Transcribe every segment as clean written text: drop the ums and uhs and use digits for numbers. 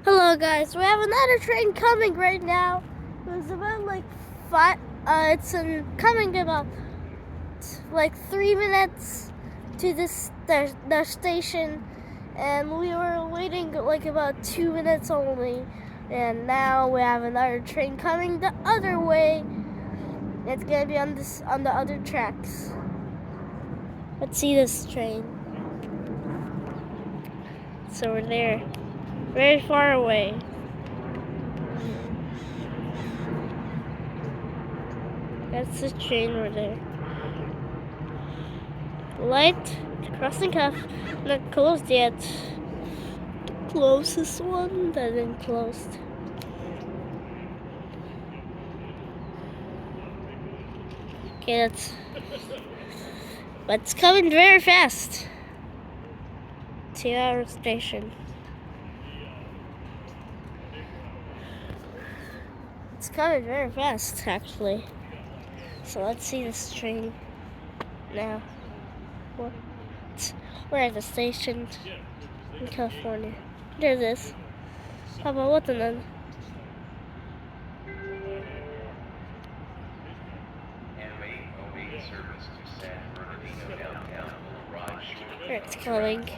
Hello guys, we have another train coming right now. It's about like coming about like 3 minutes to the station, and we were waiting like about 2 minutes only, and now we have another train coming the other way. It's gonna be on the other tracks. Let's see this train. It's over there, very far away. That's the train over there. Light, crossing half, not closed yet. The closest one that isn't closed. Okay, but it's coming very fast to our station. It's coming very fast, actually. So let's see this train now. We're at the station in California. There's this. How about what then? It's coming.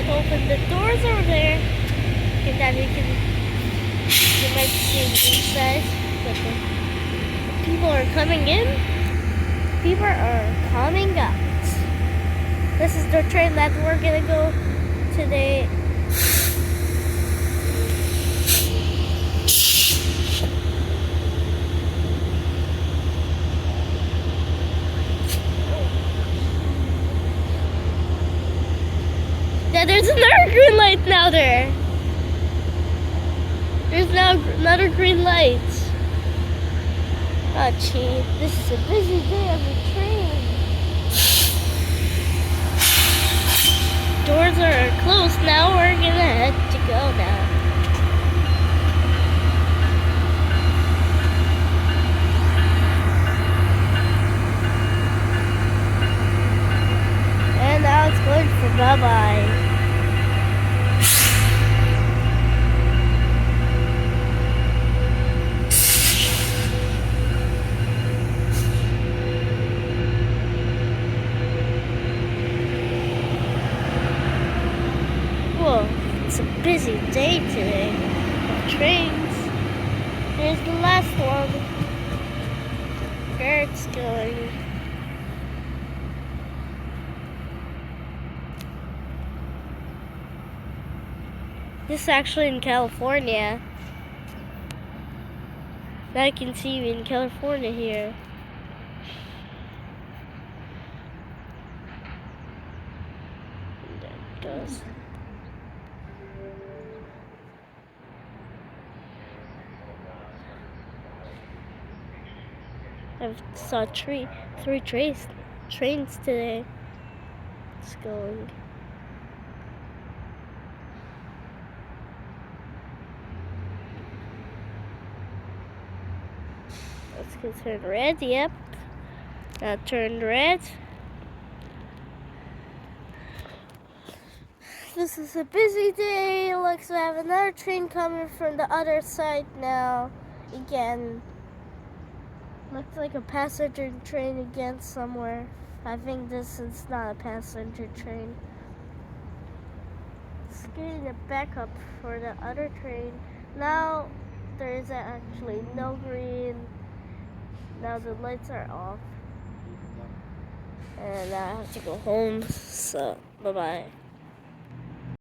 Open the doors over there, and then you might see inside. But the people are coming in. People are coming out. This is the train that we're gonna go today. Yeah, there's another green light now there. There's now another green light. Oh, gee, this is a busy day on the train. Doors are closed now. We're gonna have to go now. And now it's going for bye-bye. Whoa, it's a busy day today of trains. Here's the last one. There it's going. This is actually in California. Now I can see you in California here. There it goes. I saw three trains today. It's going. Let's go turn red. Yep. Now turned red. This is a busy day. Looks like we have another train coming from the other side now. Again. Looks like a passenger train again somewhere. I think this is not a passenger train. It's getting a backup for the other train. Now there is actually no green. Now the lights are off. And I have to go home. So bye-bye.